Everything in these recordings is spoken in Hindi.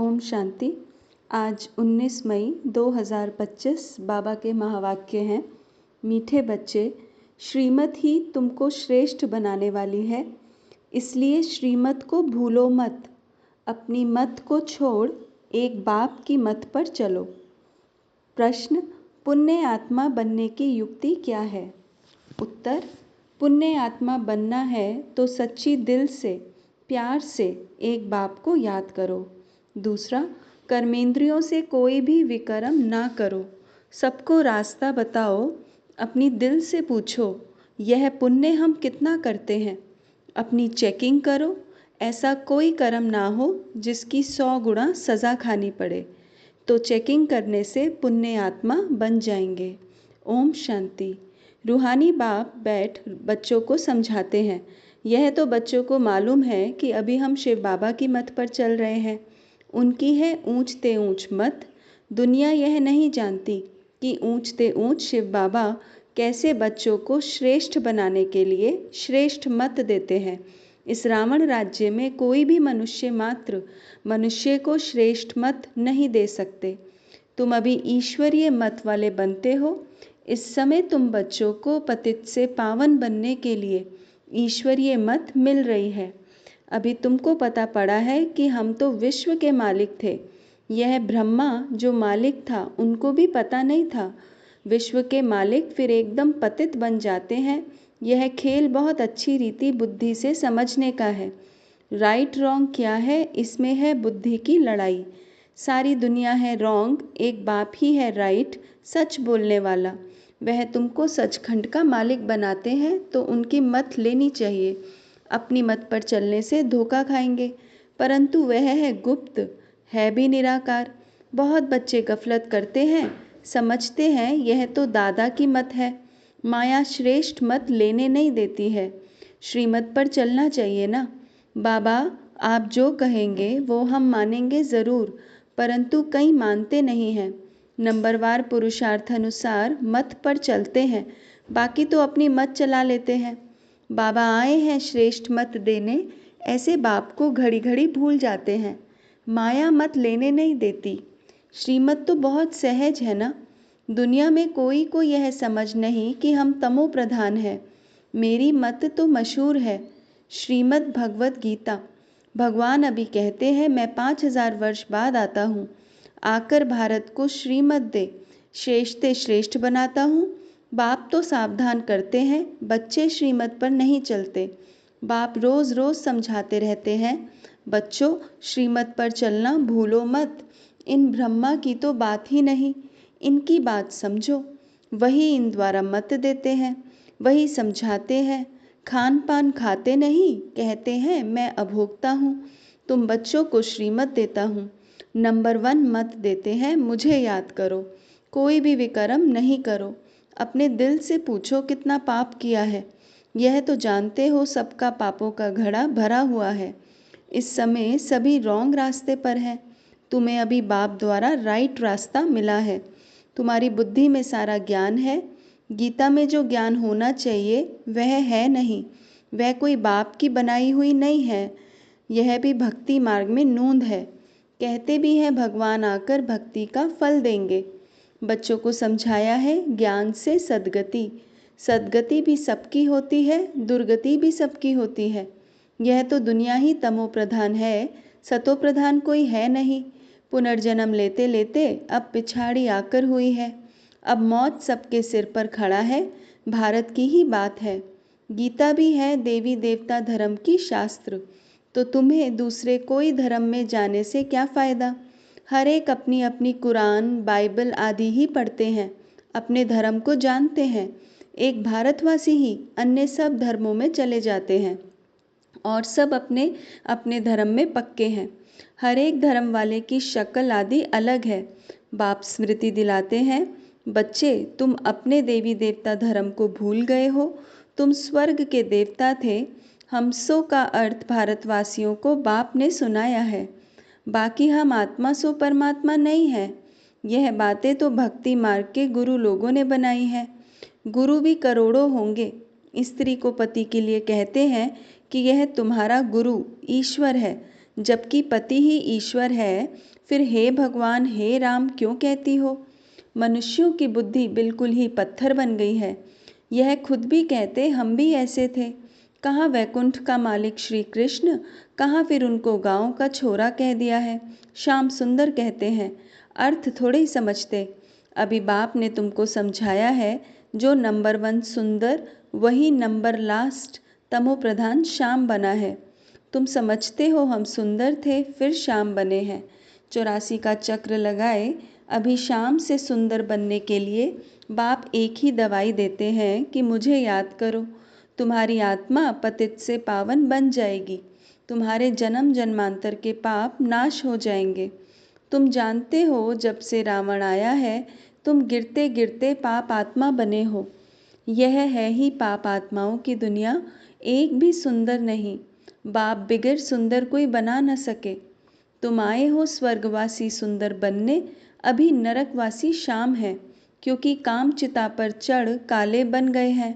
ओम शांति। आज 19 मई 2025 बाबा के महावाक्य हैं। मीठे बच्चे, श्रीमत ही तुमको श्रेष्ठ बनाने वाली है, इसलिए श्रीमत को भूलो मत। अपनी मत को छोड़ एक बाप की मत पर चलो। प्रश्न: पुण्य आत्मा बनने की युक्ति क्या है? उत्तर: पुण्य आत्मा बनना है तो सच्ची दिल से, प्यार से एक बाप को याद करो। दूसरा, कर्मेंद्रियों से कोई भी विकर्म ना करो। सबको रास्ता बताओ। अपनी दिल से पूछो, यह पुण्य हम कितना करते हैं। अपनी चेकिंग करो। ऐसा कोई कर्म ना हो जिसकी 100 गुणा सज़ा खानी पड़े, तो चेकिंग करने से पुण्य आत्मा बन जाएंगे। ओम शांति। रूहानी बाप बैठ बच्चों को समझाते हैं। यह तो बच्चों को मालूम है कि अभी हम शिव बाबा की मत पर चल रहे हैं। उनकी है ऊंच ते ऊंच मत। दुनिया यह नहीं जानती कि ऊंच ते ऊंच शिव बाबा कैसे बच्चों को श्रेष्ठ बनाने के लिए श्रेष्ठ मत देते हैं। इस रावण राज्य में कोई भी मनुष्य मात्र मनुष्य को श्रेष्ठ मत नहीं दे सकते। तुम अभी ईश्वरीय मत वाले बनते हो। इस समय तुम बच्चों को पतित से पावन बनने के लिए ईश्वरीय मत मिल रही है। अभी तुमको पता पड़ा है कि हम तो विश्व के मालिक थे। यह ब्रह्मा जो मालिक था उनको भी पता नहीं था। विश्व के मालिक फिर एकदम पतित बन जाते हैं। यह खेल बहुत अच्छी रीति बुद्धि से समझने का है। राइट रॉन्ग क्या है, इसमें है बुद्धि की लड़ाई। सारी दुनिया है रॉन्ग, एक बाप ही है राइट, सच बोलने वाला। वह तुमको सचखंड का मालिक बनाते हैं तो उनकी मत लेनी चाहिए। अपनी मत पर चलने से धोखा खाएंगे, परंतु वह है गुप्त, है भी निराकार। बहुत बच्चे गफलत करते हैं, समझते हैं यह तो दादा की मत है। माया श्रेष्ठ मत लेने नहीं देती है। श्रीमत पर चलना चाहिए ना। बाबा आप जो कहेंगे वो हम मानेंगे ज़रूर, परंतु कई मानते नहीं हैं। नंबरवार पुरुषार्थ अनुसार मत पर चलते हैं, बाकी तो अपनी मत चला लेते हैं। बाबा आए हैं श्रेष्ठ मत देने, ऐसे बाप को घड़ी घड़ी भूल जाते हैं। माया मत लेने नहीं देती। श्रीमत तो बहुत सहज है ना। दुनिया में कोई को यह समझ नहीं कि हम तमो प्रधान है। मेरी मत तो मशहूर है, श्रीमद् भगवत गीता। भगवान अभी कहते हैं मैं 5000 वर्ष बाद आता हूँ, आकर भारत को श्रीमत दे, श्रेष्ठ से श्रेष्ठ बनाता हूँ। बाप तो सावधान करते हैं, बच्चे श्रीमत पर नहीं चलते। बाप रोज़ रोज़ समझाते रहते हैं, बच्चों श्रीमत पर चलना भूलो मत। इन ब्रह्मा की तो बात ही नहीं, इनकी बात समझो। वही इन द्वारा मत देते हैं, वही समझाते हैं। खान पान खाते नहीं, कहते हैं मैं अभोक्ता हूँ। तुम बच्चों को श्रीमत देता हूँ। नंबर 1 मत देते हैं, मुझे याद करो, कोई भी विकर्म नहीं करो। अपने दिल से पूछो कितना पाप किया है। यह तो जानते हो सबका पापों का घड़ा भरा हुआ है। इस समय सभी रॉन्ग रास्ते पर हैं। तुम्हें अभी बाप द्वारा राइट रास्ता मिला है। तुम्हारी बुद्धि में सारा ज्ञान है। गीता में जो ज्ञान होना चाहिए वह है नहीं। वह कोई बाप की बनाई हुई नहीं है। यह भी भक्ति मार्ग में नूंद है। कहते भी हैं भगवान आकर भक्ति का फल देंगे। बच्चों को समझाया है ज्ञान से सद्गति। सद्गति भी सबकी होती है, दुर्गति भी सबकी होती है। यह तो दुनिया ही तमो प्रधान है, सतो प्रधान कोई है नहीं। पुनर्जन्म लेते लेते अब पिछाड़ी आकर हुई है। अब मौत सबके सिर पर खड़ा है। भारत की ही बात है। गीता भी है देवी देवता धर्म की शास्त्र। तो तुम्हें दूसरे कोई धर्म में जाने से क्या फ़ायदा। हर एक अपनी अपनी कुरान बाइबल आदि ही पढ़ते हैं, अपने धर्म को जानते हैं। एक भारतवासी ही अन्य सब धर्मों में चले जाते हैं और सब अपने अपने धर्म में पक्के हैं। हर एक धर्म वाले की शक्ल आदि अलग है। बाप स्मृति दिलाते हैं, बच्चे तुम अपने देवी देवता धर्म को भूल गए हो। तुम स्वर्ग के देवता थे। हमसो का अर्थ भारतवासियों को बाप ने सुनाया है। बाकी हम आत्मा सो परमात्मा नहीं है। यह बातें तो भक्ति मार्ग के गुरु लोगों ने बनाई है। गुरु भी करोड़ों होंगे। स्त्री को पति के लिए कहते हैं कि यह तुम्हारा गुरु ईश्वर है। जबकि पति ही ईश्वर है, फिर हे भगवान हे राम क्यों कहती हो? मनुष्यों की बुद्धि बिल्कुल ही पत्थर बन गई है। यह खुद भी कहते हम भी ऐसे थे। कहाँ वैकुंठ का मालिक श्री कृष्ण, कहाँ फिर उनको गांव का छोरा कह दिया है। श्याम सुंदर कहते हैं, अर्थ थोड़े ही समझते। अभी बाप ने तुमको समझाया है, जो नंबर 1 सुंदर वही नंबर लास्ट तमो प्रधान श्याम बना है। तुम समझते हो हम सुंदर थे फिर श्याम बने हैं। 84 का चक्र लगाए अभी शाम से सुंदर बनने के लिए बाप एक ही दवाई देते हैं कि मुझे याद करो। तुम्हारी आत्मा पतित से पावन बन जाएगी। तुम्हारे जन्म जन्मांतर के पाप नाश हो जाएंगे। तुम जानते हो जब से रावण आया है तुम गिरते गिरते पाप आत्मा बने हो। यह है ही पाप आत्माओं की दुनिया, एक भी सुंदर नहीं। बाप बिगर सुंदर कोई बना न सके। तुम आए हो स्वर्गवासी सुंदर बनने, अभी नरकवासी शाम है, क्योंकि काम चिता पर चढ़ काले बन गए हैं।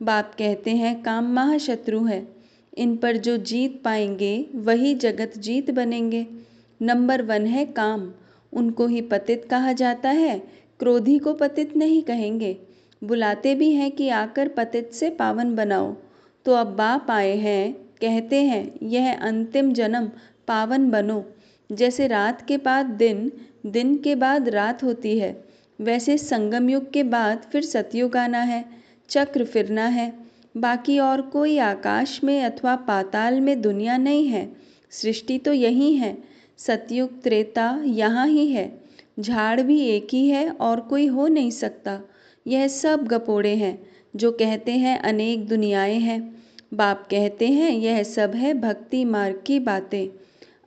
बाप कहते हैं काम महाशत्रु है, इन पर जो जीत पाएंगे वही जगत जीत बनेंगे। नंबर 1 है काम, उनको ही पतित कहा जाता है, क्रोधी को पतित नहीं कहेंगे। बुलाते भी हैं कि आकर पतित से पावन बनाओ। तो अब बाप आए हैं, कहते हैं यह अंतिम जन्म पावन बनो। जैसे रात के बाद दिन, दिन के बाद रात होती है, वैसे संगम युग के बाद फिर सतयुग आना है, चक्र फिरना है। बाकी और कोई आकाश में अथवा पाताल में दुनिया नहीं है, सृष्टि तो यही है। सतयुग त्रेता यहाँ ही है, झाड़ भी एक ही है और कोई हो नहीं सकता। यह सब गपोड़े हैं जो कहते हैं अनेक दुनियाएं हैं। बाप कहते हैं यह सब है भक्ति मार्ग की बातें।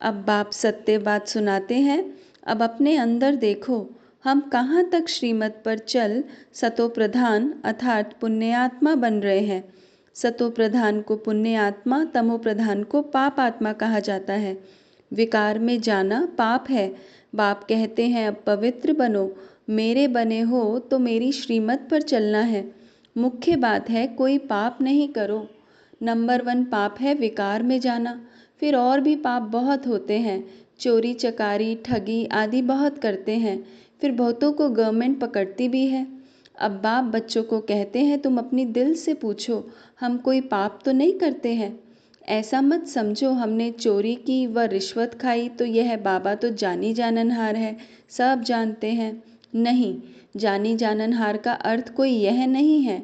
अब बाप सत्य बात सुनाते हैं। अब अपने अंदर देखो, हम कहाँ तक श्रीमत पर चल सतो प्रधान अर्थात पुण्यात्मा बन रहे हैं। सतो प्रधान को पुण्य आत्मा, तमो प्रधान को पाप आत्मा कहा जाता है। विकार में जाना पाप है। बाप कहते हैं अब पवित्र बनो, मेरे बने हो तो मेरी श्रीमत पर चलना है। मुख्य बात है कोई पाप नहीं करो। नंबर 1 पाप है विकार में जाना। फिर और भी पाप बहुत होते हैं, चोरी चकारी ठगी आदि बहुत करते हैं। फिर बहुतों को गवर्नमेंट पकड़ती भी है। अब बाप बच्चों को कहते हैं तुम अपनी दिल से पूछो, हम कोई पाप तो नहीं करते हैं। ऐसा मत समझो हमने चोरी की व रिश्वत खाई तो यह बाबा तो जानी जाननहार है, सब जानते हैं। नहीं, जानी जाननहार का अर्थ कोई यह नहीं है।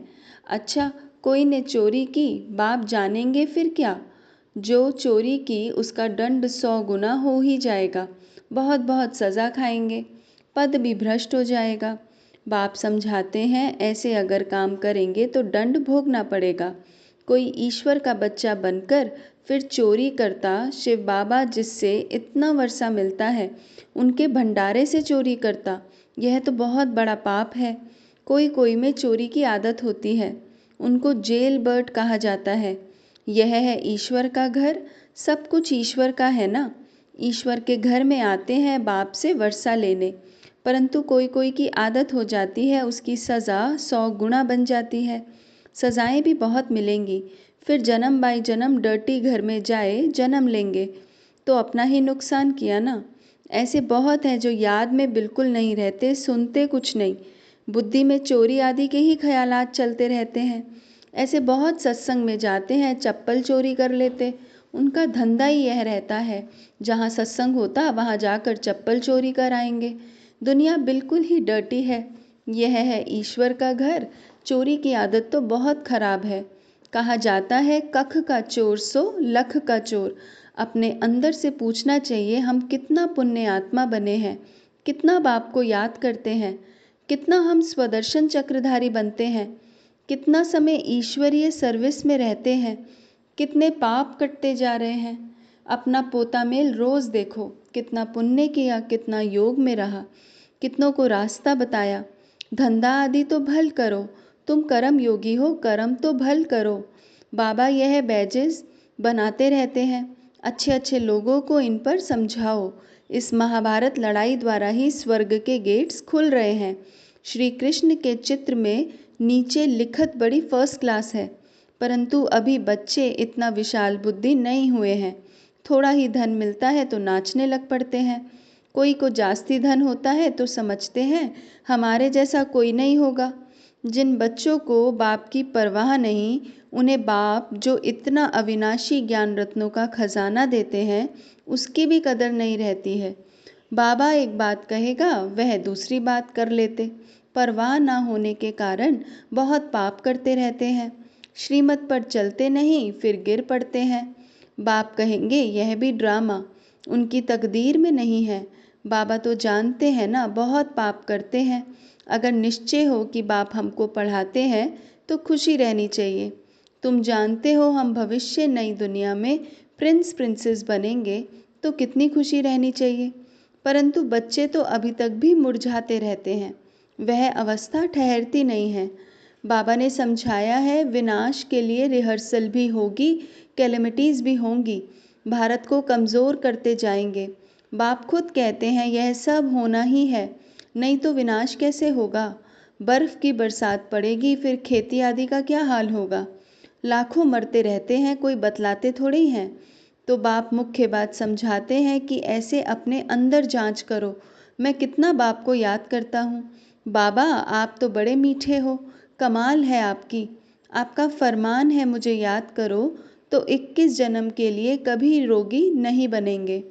अच्छा, कोई ने चोरी की, बाप जानेंगे फिर क्या? जो चोरी की उसका दंड 100 गुना हो ही जाएगा। बहुत बहुत सज़ा खाएंगे, पद भी भ्रष्ट हो जाएगा। बाप समझाते हैं ऐसे अगर काम करेंगे तो दंड भोगना पड़ेगा। कोई ईश्वर का बच्चा बनकर फिर चोरी करता, शिव बाबा जिससे इतना वर्षा मिलता है उनके भंडारे से चोरी करता, यह तो बहुत बड़ा पाप है। कोई कोई में चोरी की आदत होती है, उनको जेल बर्ड कहा जाता है। यह है ईश्वर का घर, सब कुछ ईश्वर का है ना। ईश्वर के घर में आते हैं बाप से वर्षा लेने, परंतु कोई कोई की आदत हो जाती है, उसकी सज़ा 100 गुना बन जाती है। सज़ाएं भी बहुत मिलेंगी, फिर जन्म बाई जन्म डर्टी घर में जाए जन्म लेंगे तो अपना ही नुकसान किया ना। ऐसे बहुत हैं जो याद में बिल्कुल नहीं रहते, सुनते कुछ नहीं, बुद्धि में चोरी आदि के ही ख्यालात चलते रहते हैं। ऐसे बहुत सत्संग में जाते हैं, चप्पल चोरी कर लेते, उनका धंधा ही यह रहता है, जहाँ सत्संग होता वहाँ जाकर चप्पल चोरी कर आएंगे। दुनिया बिल्कुल ही डर्टी है। यह है ईश्वर का घर। चोरी की आदत तो बहुत खराब है। कहा जाता है कख का चोर सो लख का चोर। अपने अंदर से पूछना चाहिए हम कितना पुण्य आत्मा बने हैं, कितना बाप को याद करते हैं, कितना हम स्वदर्शन चक्रधारी बनते हैं, कितना समय ईश्वरीय सर्विस में रहते हैं, कितने पाप कटते जा रहे हैं। अपना पोता मेल रोज देखो, कितना पुण्य किया, कितना योग में रहा, कितनों को रास्ता बताया। धंधा आदि तो भल करो, तुम कर्म योगी हो, कर्म तो भल करो। बाबा यह बैजेस बनाते रहते हैं, अच्छे अच्छे लोगों को इन पर समझाओ। इस महाभारत लड़ाई द्वारा ही स्वर्ग के गेट्स खुल रहे हैं। श्री कृष्ण के चित्र में नीचे लिखत बड़ी फर्स्ट क्लास है, परंतु अभी बच्चे इतना विशाल बुद्धि नहीं हुए हैं। थोड़ा ही धन मिलता है तो नाचने लग पड़ते हैं। कोई को जास्ती धन होता है तो समझते हैं हमारे जैसा कोई नहीं होगा। जिन बच्चों को बाप की परवाह नहीं, उन्हें बाप जो इतना अविनाशी ज्ञान रत्नों का खजाना देते हैं, उसकी भी कदर नहीं रहती है। बाबा एक बात कहेगा, वह दूसरी बात कर लेते। परवाह ना होने के कारण बहुत पाप करते रहते हैं। श्रीमत पर चलते नहीं, फिर गिर पड़ते हैं। बाप कहेंगे यह भी ड्रामा, उनकी तकदीर में नहीं है। बाबा तो जानते हैं ना, बहुत पाप करते हैं। अगर निश्चय हो कि बाप हमको पढ़ाते हैं तो खुशी रहनी चाहिए। तुम जानते हो हम भविष्य नई दुनिया में प्रिंस प्रिंसेस बनेंगे, तो कितनी खुशी रहनी चाहिए। परंतु बच्चे तो अभी तक भी मुरझाते रहते हैं, वह अवस्था ठहरती नहीं है। बाबा ने समझाया है विनाश के लिए रिहर्सल भी होगी, कैलेमिटीज़ भी होंगी, भारत को कमज़ोर करते जाएंगे। बाप खुद कहते हैं यह सब होना ही है, नहीं तो विनाश कैसे होगा। बर्फ़ की बरसात पड़ेगी, फिर खेती आदि का क्या हाल होगा। लाखों मरते रहते हैं, कोई बतलाते थोड़े ही हैं। तो बाप मुख्य बात समझाते हैं कि ऐसे अपने अंदर जांच करो, मैं कितना बाप को याद करता हूँ। बाबा आप तो बड़े मीठे हो, कमाल है आपकी। आपका फरमान है मुझे याद करो तो 21 जन्म के लिए कभी रोगी नहीं बनेंगे।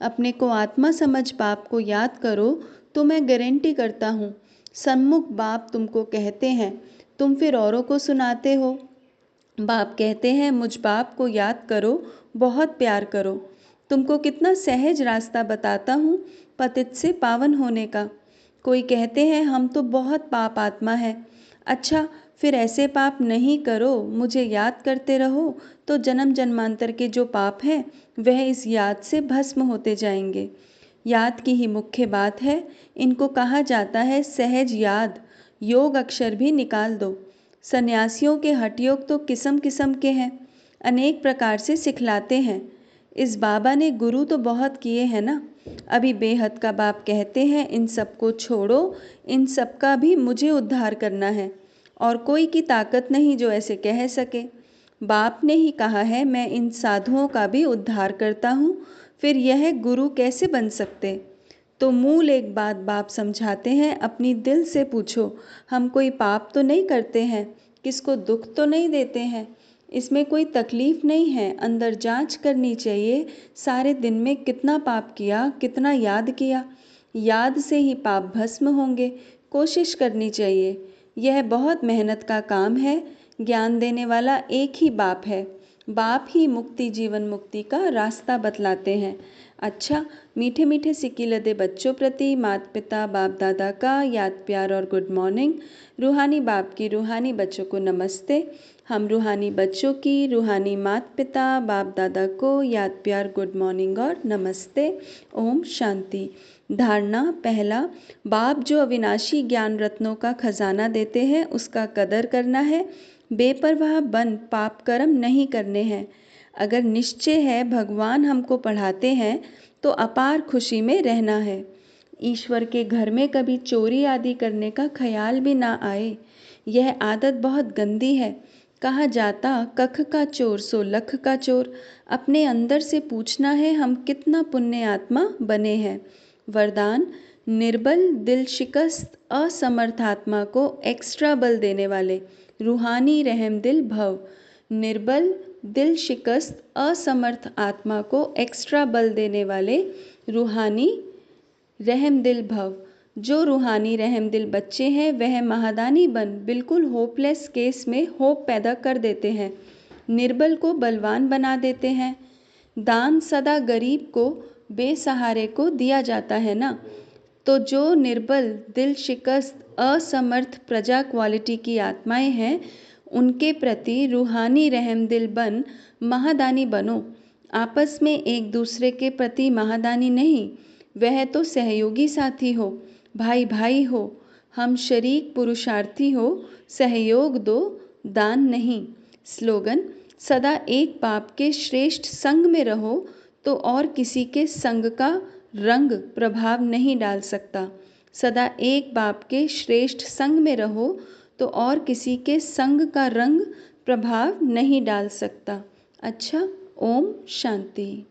अपने को आत्मा समझ बाप को याद करो तो मैं गारंटी करता हूँ सन्मुख बाप तुमको कहते हैं, तुम फिर औरों को सुनाते हो। बाप कहते हैं मुझ बाप को याद करो, बहुत प्यार करो। तुमको कितना सहज रास्ता बताता हूँ पतित से पावन होने का। कोई कहते हैं हम तो बहुत पाप आत्मा है। अच्छा फिर ऐसे पाप नहीं करो, मुझे याद करते रहो तो जन्म जन्मांतर के जो पाप हैं वह इस याद से भस्म होते जाएंगे। याद की ही मुख्य बात है, इनको कहा जाता है सहज याद। योग अक्षर भी निकाल दो। सन्यासियों के हठ योग तो किस्म किस्म के हैं, अनेक प्रकार से सिखलाते हैं। इस बाबा ने गुरु तो बहुत किए हैं ना। अभी बेहद का बाप कहते हैं इन सबको छोड़ो, इन सब का भी मुझे उद्धार करना है, और कोई की ताकत नहीं जो ऐसे कह सके। बाप ने ही कहा है मैं इन साधुओं का भी उद्धार करता हूँ, फिर यह गुरु कैसे बन सकते। तो मूल एक बात बाप समझाते हैं, अपनी दिल से पूछो हम कोई पाप तो नहीं करते हैं, किसको दुख तो नहीं देते हैं, इसमें कोई तकलीफ नहीं है। अंदर जांच करनी चाहिए, सारे दिन में कितना पाप किया, कितना याद किया। याद से ही पाप भस्म होंगे, कोशिश करनी चाहिए। यह बहुत मेहनत का काम है। ज्ञान देने वाला एक ही बाप है। बाप ही मुक्ति जीवन मुक्ति का रास्ता बतलाते हैं। अच्छा मीठे मीठे सिक्की लदे बच्चों प्रति माता पिता बाप दादा का याद प्यार और गुड मॉर्निंग। रूहानी बाप की रूहानी बच्चों को नमस्ते। हम रूहानी बच्चों की रूहानी माता पिता बाप दादा को याद प्यार गुड मॉर्निंग और नमस्ते। ओम शांति। धारणा पहला, बाप जो अविनाशी ज्ञान रत्नों का खजाना देते हैं उसका कदर करना है। बेपरवाह बन पाप कर्म नहीं करने हैं। अगर निश्चय है भगवान हमको पढ़ाते हैं तो अपार खुशी में रहना है। ईश्वर के घर में कभी चोरी आदि करने का ख्याल भी ना आए, यह आदत बहुत गंदी है। कहा जाता कख का चोर सो लख का चोर। अपने अंदर से पूछना है हम कितना पुण्य आत्मा बने हैं। वरदान, निर्बल दिल शिकस्त असमर्थ आत्मा को एक्स्ट्रा बल देने वाले रूहानी रहम दिल भव। निर्बल दिल शिकस्त असमर्थ आत्मा को एक्स्ट्रा बल देने वाले रूहानी रहम दिल भव। जो रूहानी रहम दिल बच्चे हैं वह महादानी बन बिल्कुल होपलेस केस में होप पैदा कर देते हैं, निर्बल को बलवान बना देते हैं। दान सदा गरीब को बेसहारे को दिया जाता है ना। तो जो निर्बल दिल शिकस्त असमर्थ प्रजा क्वालिटी की आत्माएं हैं उनके प्रति रूहानी रहम दिल बन महादानी बनो। आपस में एक दूसरे के प्रति महादानी नहीं, वह तो सहयोगी साथी हो, भाई भाई हो। हम शरीक पुरुषार्थी हो, सहयोग दो दान नहीं। स्लोगन, सदा एक बाप के श्रेष्ठ संग में रहो तो और किसी के संग का रंग प्रभाव नहीं डाल सकता। सदा एक बाप के श्रेष्ठ संग में रहो तो और किसी के संग का रंग प्रभाव नहीं डाल सकता। अच्छा, ओम शांति।